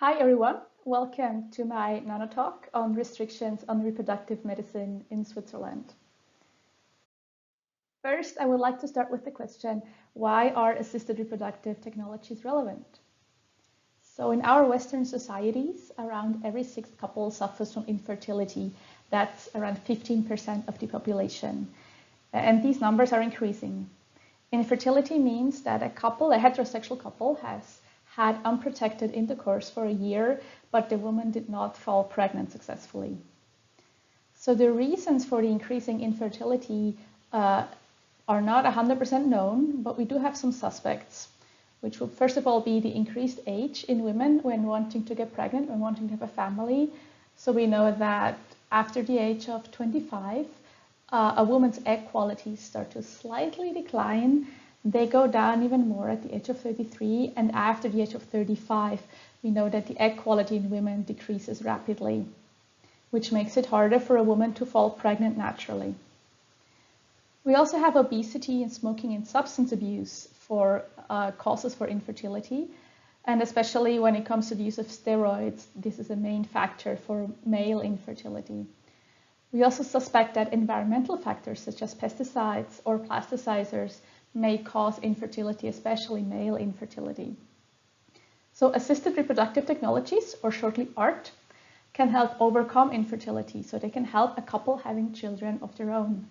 Hi everyone, welcome to my nanotalk on restrictions on reproductive medicine in Switzerland. First, I would like to start with the question, why are assisted reproductive technologies relevant? So in our Western societies, around every sixth couple suffers from infertility. That's around 15% of the population. And these numbers are increasing. Infertility means that a heterosexual couple, has had unprotected intercourse for a year, but the woman did not fall pregnant successfully. So the reasons for the increasing infertility are not 100% known, but we do have some suspects, which would first of all be the increased age in women when wanting to get pregnant, when wanting to have a family. So we know that after the age of 25, a woman's egg qualities start to slightly decline. They go down even more at the age of 33, and after the age of 35, we know that the egg quality in women decreases rapidly, which makes it harder for a woman to fall pregnant naturally. We also have obesity and smoking and substance abuse for causes for infertility, and especially when it comes to the use of steroids, this is a main factor for male infertility. We also suspect that environmental factors such as pesticides or plasticizers may cause infertility, especially male infertility. So assisted reproductive technologies, or shortly ART, can help overcome infertility, so they can help a couple having children of their own.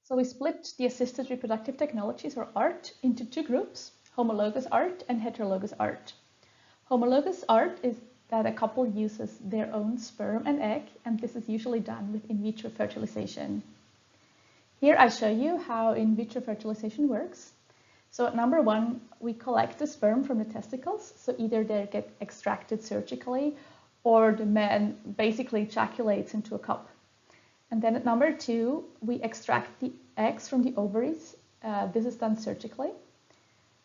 So we split the assisted reproductive technologies, or ART, into two groups, homologous ART and heterologous ART. Homologous ART is that a couple uses their own sperm and egg, and this is usually done with in vitro fertilization. Here I show you how in vitro fertilization works. So at number one, we collect the sperm from the testicles. So either they get extracted surgically or the man basically ejaculates into a cup. And then at number two, we extract the eggs from the ovaries. This is done surgically.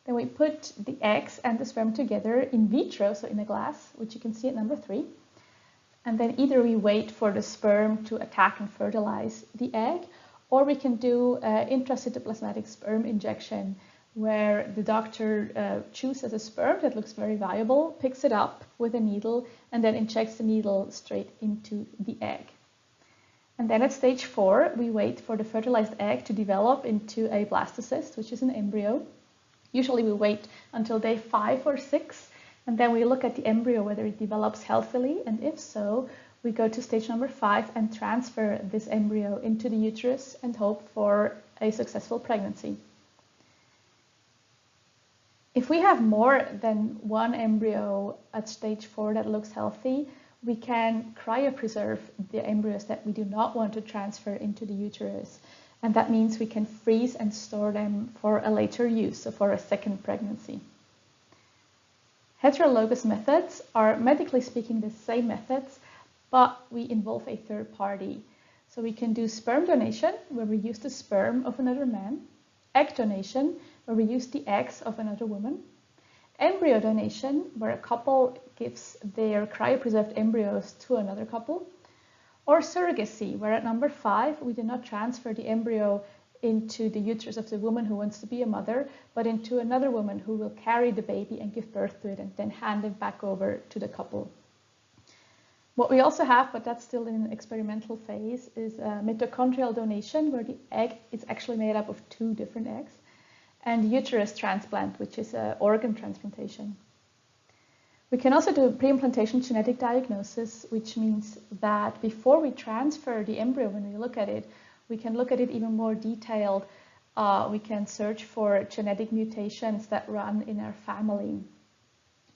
Then we put the eggs and the sperm together in vitro, so in a glass, which you can see at number three. And then either we wait for the sperm to attack and fertilize the egg, or we can do intracytoplasmatic sperm injection, where the doctor chooses a sperm that looks very viable, picks it up with a needle, and then injects the needle straight into the egg. And then at stage 4, we wait for the fertilized egg to develop into a blastocyst, which is an embryo. Usually we wait until day 5 or 6, and then we look at the embryo, whether it develops healthily, and if so, we go to stage number 5 and transfer this embryo into the uterus and hope for a successful pregnancy. If we have more than one embryo at stage 4 that looks healthy, we can cryopreserve the embryos that we do not want to transfer into the uterus. And that means we can freeze and store them for a later use, so for a second pregnancy. Heterologous methods are, medically speaking, the same methods, but we involve a third party. So we can do sperm donation, where we use the sperm of another man, egg donation, where we use the eggs of another woman, embryo donation, where a couple gives their cryopreserved embryos to another couple, or surrogacy, where at number 5, we do not transfer the embryo into the uterus of the woman who wants to be a mother, but into another woman who will carry the baby and give birth to it and then hand it back over to the couple. What we also have, but that's still in an experimental phase, is mitochondrial donation, where the egg is actually made up of 2 different eggs, and uterus transplant, which is an organ transplantation. We can also do pre-implantation genetic diagnosis, which means that before we transfer the embryo, when we look at it, we can look at it even more detailed. We can search for genetic mutations that run in our family.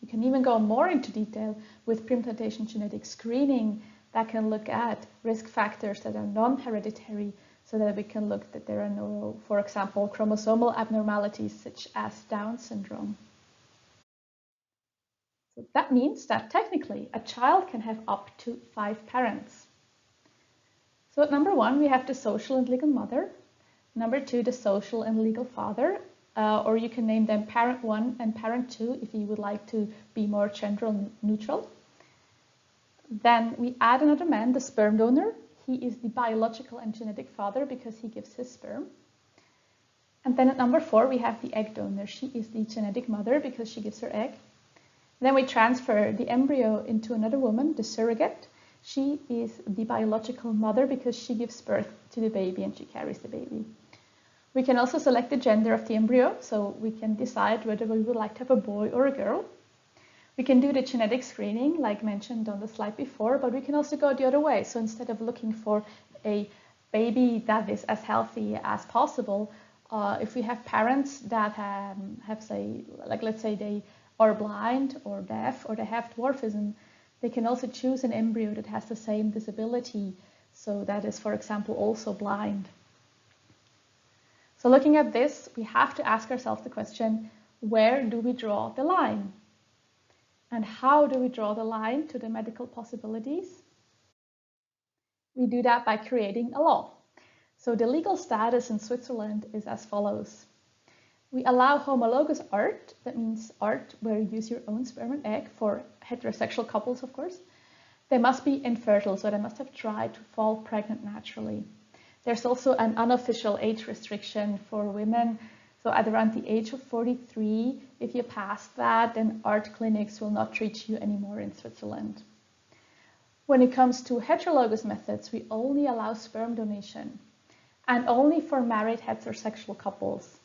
We can even go more into detail with pre-implantation genetic screening that can look at risk factors that are non-hereditary, so that we can look that there are no, for example, chromosomal abnormalities such as Down syndrome. So that means that technically a child can have up to 5 parents. So at number 1, we have the social and legal mother. Number 2, the social and legal father. Or you can name them parent 1 and parent 2 if you would like to be more gender neutral. Then we add another man, the sperm donor. He is the biological and genetic father because he gives his sperm. And then at number 4, we have the egg donor. She is the genetic mother because she gives her egg. Then we transfer the embryo into another woman, the surrogate. She is the biological mother because she gives birth to the baby and she carries the baby. We can also select the gender of the embryo, so we can decide whether we would like to have a boy or a girl. We can do the genetic screening, like mentioned on the slide before, but we can also go the other way. So instead of looking for a baby that is as healthy as possible, if we have parents that have say, like let's say they are blind or deaf or they have dwarfism, they can also choose an embryo that has the same disability. So that is, for example, also blind. So looking at this, we have to ask ourselves the question, where do we draw the line? And how do we draw the line to the medical possibilities? We do that by creating a law. So the legal status in Switzerland is as follows. We allow homologous ART, that means ART where you use your own sperm and egg for heterosexual couples, of course. They must be infertile, so they must have tried to fall pregnant naturally. There's also an unofficial age restriction for women. So at around the age of 43, if you pass that, then ART clinics will not treat you anymore in Switzerland. When it comes to heterologous methods, we only allow sperm donation and only for married heterosexual couples.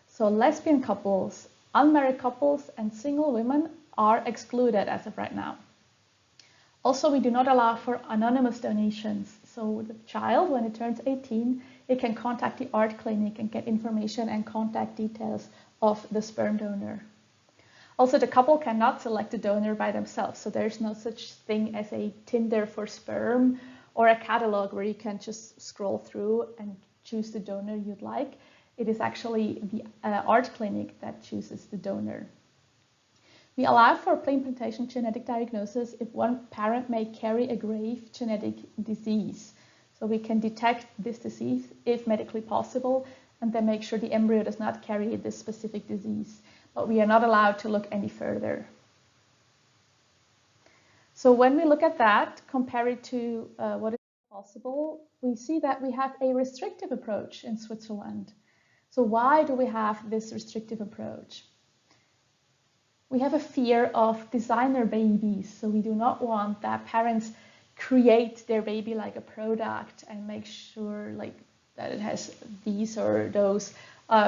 So lesbian couples, unmarried couples, and single women are excluded as of right now. Also, we do not allow for anonymous donations. So the child, when it turns 18, it can contact the ART clinic and get information and contact details of the sperm donor. Also, the couple cannot select a donor by themselves. So there's no such thing as a Tinder for sperm or a catalog where you can just scroll through and choose the donor you'd like. It is actually the ART clinic that chooses the donor. We allow for pre-implantation genetic diagnosis if one parent may carry a grave genetic disease. So we can detect this disease if medically possible and then make sure the embryo does not carry this specific disease. But we are not allowed to look any further. So when we look at that, compare it to what is possible, we see that we have a restrictive approach in Switzerland. So why do we have this restrictive approach? We have a fear of designer babies. So we do not want that parents create their baby like a product and make sure like that it has these or those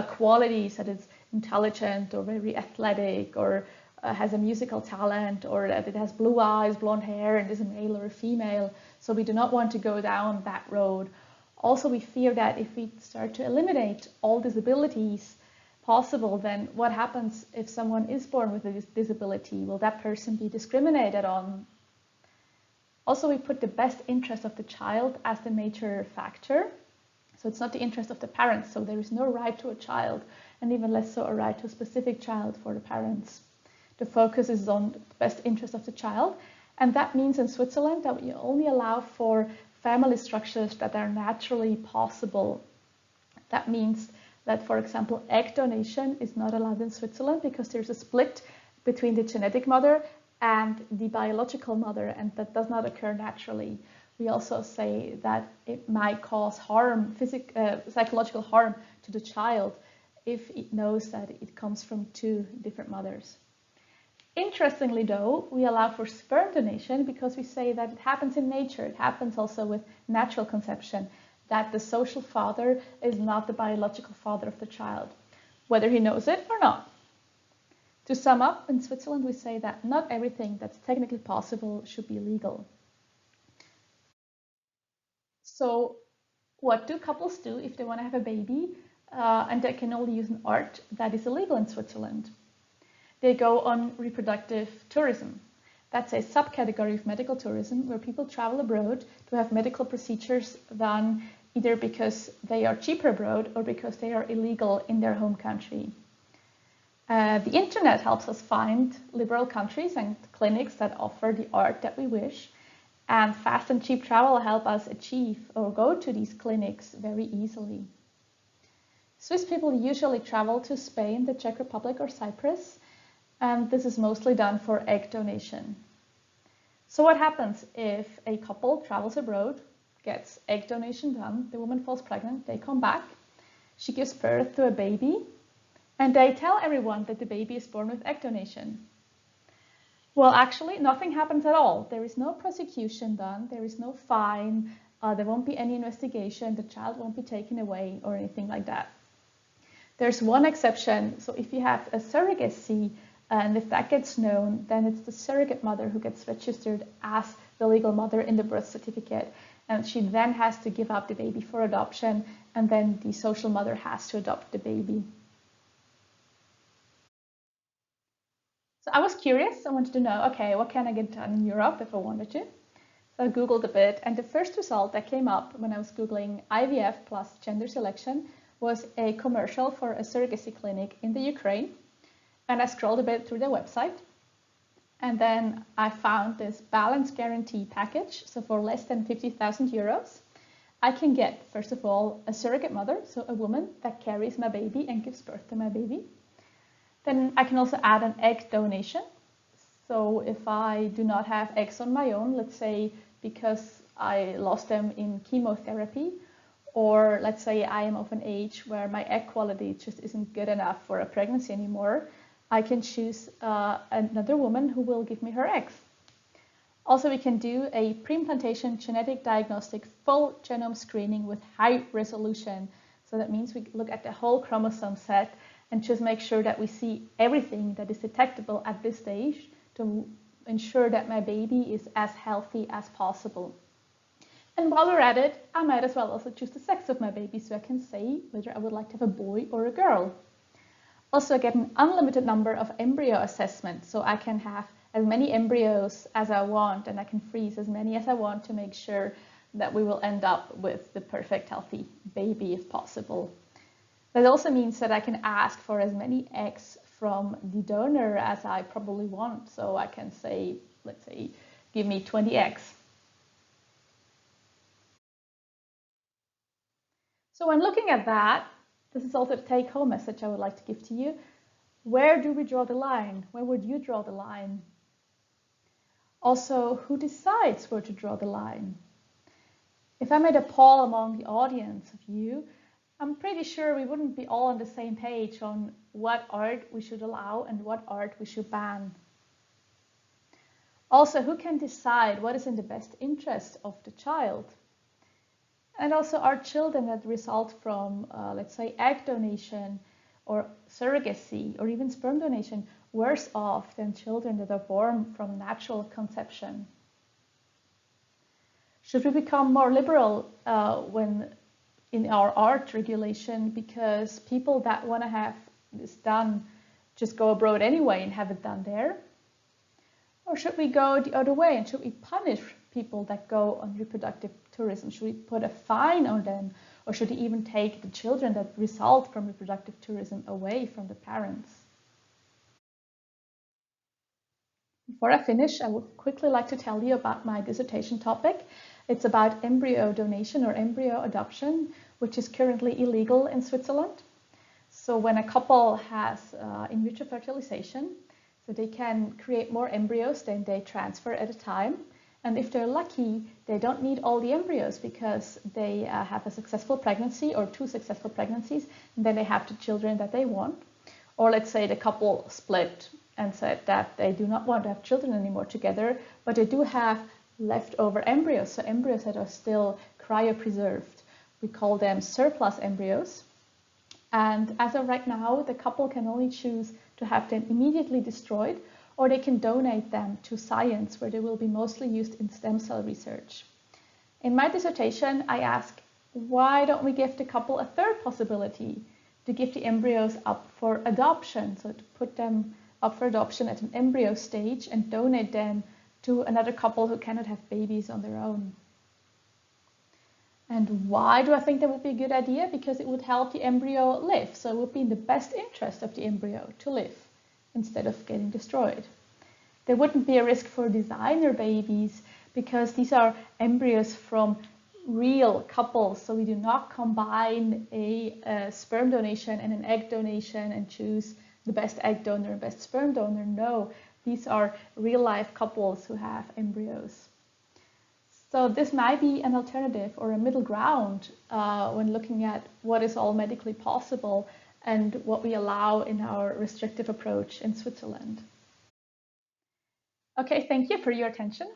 qualities, that it's intelligent or very athletic or has a musical talent, or that it has blue eyes, blonde hair, and is a male or a female. So we do not want to go down that road. Also, we fear that if we start to eliminate all disabilities possible, then what happens if someone is born with a disability? Will that person be discriminated on? Also, we put the best interest of the child as the major factor. So it's not the interest of the parents. So there is no right to a child, and even less so a right to a specific child for the parents. The focus is on the best interest of the child. And that means in Switzerland that we only allow for family structures that are naturally possible. That means that, for example, egg donation is not allowed in Switzerland because there's a split between the genetic mother and the biological mother, and that does not occur naturally. We also say that it might cause harm, psychological harm to the child if it knows that it comes from two different mothers. Interestingly, though, we allow for sperm donation because we say that it happens in nature. It happens also with natural conception, that the social father is not the biological father of the child, whether he knows it or not. To sum up, in Switzerland, we say that not everything that's technically possible should be legal. So what do couples do if they want to have a baby and they can only use an ART that is illegal in Switzerland? They go on reproductive tourism. That's a subcategory of medical tourism where people travel abroad to have medical procedures done either because they are cheaper abroad or because they are illegal in their home country. The internet helps us find liberal countries and clinics that offer the ART that we wish, and fast and cheap travel help us achieve or go to these clinics very easily. Swiss people usually travel to Spain, the Czech Republic, or Cyprus, and this is mostly done for egg donation. So what happens if a couple travels abroad, gets egg donation done, the woman falls pregnant, they come back, she gives birth to a baby, and they tell everyone that the baby is born with egg donation. Well, actually, nothing happens at all. There is no prosecution done. There is no fine. There won't be any investigation. The child won't be taken away or anything like that. There's one exception. So if you have a surrogacy, and if that gets known, then it's the surrogate mother who gets registered as the legal mother in the birth certificate. And she then has to give up the baby for adoption, and then the social mother has to adopt the baby. So I was curious. I wanted to know, okay, what can I get done in Europe if I wanted to? So I Googled a bit, and the first result that came up when I was Googling IVF plus gender selection was a commercial for a surrogacy clinic in the Ukraine. And I scrolled a bit through their website. And then I found this balance guarantee package. So for less than 50,000 euros, I can get, first of all, a surrogate mother, so a woman that carries my baby and gives birth to my baby. Then I can also add an egg donation. So if I do not have eggs on my own, let's say because I lost them in chemotherapy, or let's say I am of an age where my egg quality just isn't good enough for a pregnancy anymore, I can choose another woman who will give me her eggs. Also, we can do a pre-implantation genetic diagnostic full genome screening with high resolution. So that means we look at the whole chromosome set and just make sure that we see everything that is detectable at this stage to ensure that my baby is as healthy as possible. And while we're at it, I might as well also choose the sex of my baby so I can say whether I would like to have a boy or a girl. Also, I get an unlimited number of embryo assessments, so I can have as many embryos as I want, and I can freeze as many as I want to make sure that we will end up with the perfect healthy baby if possible. That also means that I can ask for as many eggs from the donor as I probably want. So I can say, let's say, give me 20 eggs. So when looking at that, this is also the take-home message I would like to give to you. Where do we draw the line? Where would you draw the line? Also, who decides where to draw the line? If I made a poll among the audience of you, I'm pretty sure we wouldn't be all on the same page on what art we should allow and what art we should ban. Also, who can decide what is in the best interest of the child? And also, are children that result from, let's say, egg donation or surrogacy or even sperm donation worse off than children that are born from natural conception? Should we become more liberal in our art regulation because people that want to have this done just go abroad anyway and have it done there? Or should we go the other way and should we punish people that go on reproductive tourism? Should we put a fine on them, or should we even take the children that result from reproductive tourism away from the parents? Before I finish, I would quickly like to tell you about my dissertation topic. It's about embryo donation or embryo adoption, which is currently illegal in Switzerland. So when a couple has in vitro fertilization, so they can create more embryos than they transfer at a time. And if they're lucky, they don't need all the embryos because they have a successful pregnancy or 2 successful pregnancies, and then they have the children that they want. Or let's say the couple split and said that they do not want to have children anymore together, but they do have leftover embryos, so embryos that are still cryopreserved. We call them surplus embryos. And as of right now, the couple can only choose to have them immediately destroyed, or they can donate them to science, where they will be mostly used in stem cell research. In my dissertation, I ask, why don't we give the couple a third possibility, to give the embryos up for adoption, so to put them up for adoption at an embryo stage and donate them to another couple who cannot have babies on their own. And why do I think that would be a good idea? Because it would help the embryo live. So it would be in the best interest of the embryo to live instead of getting destroyed. There wouldn't be a risk for designer babies because these are embryos from real couples. So we do not combine a sperm donation and an egg donation and choose the best egg donor and best sperm donor. No, these are real life couples who have embryos. So this might be an alternative or a middle ground when looking at what is all medically possible and what we allow in our restrictive approach in Switzerland. Okay, thank you for your attention.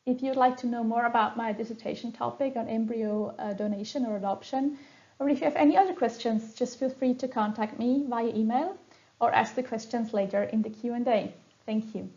If you'd like to know more about my dissertation topic on embryo donation or adoption, or if you have any other questions, just feel free to contact me via email or ask the questions later in the Q&A. Thank you.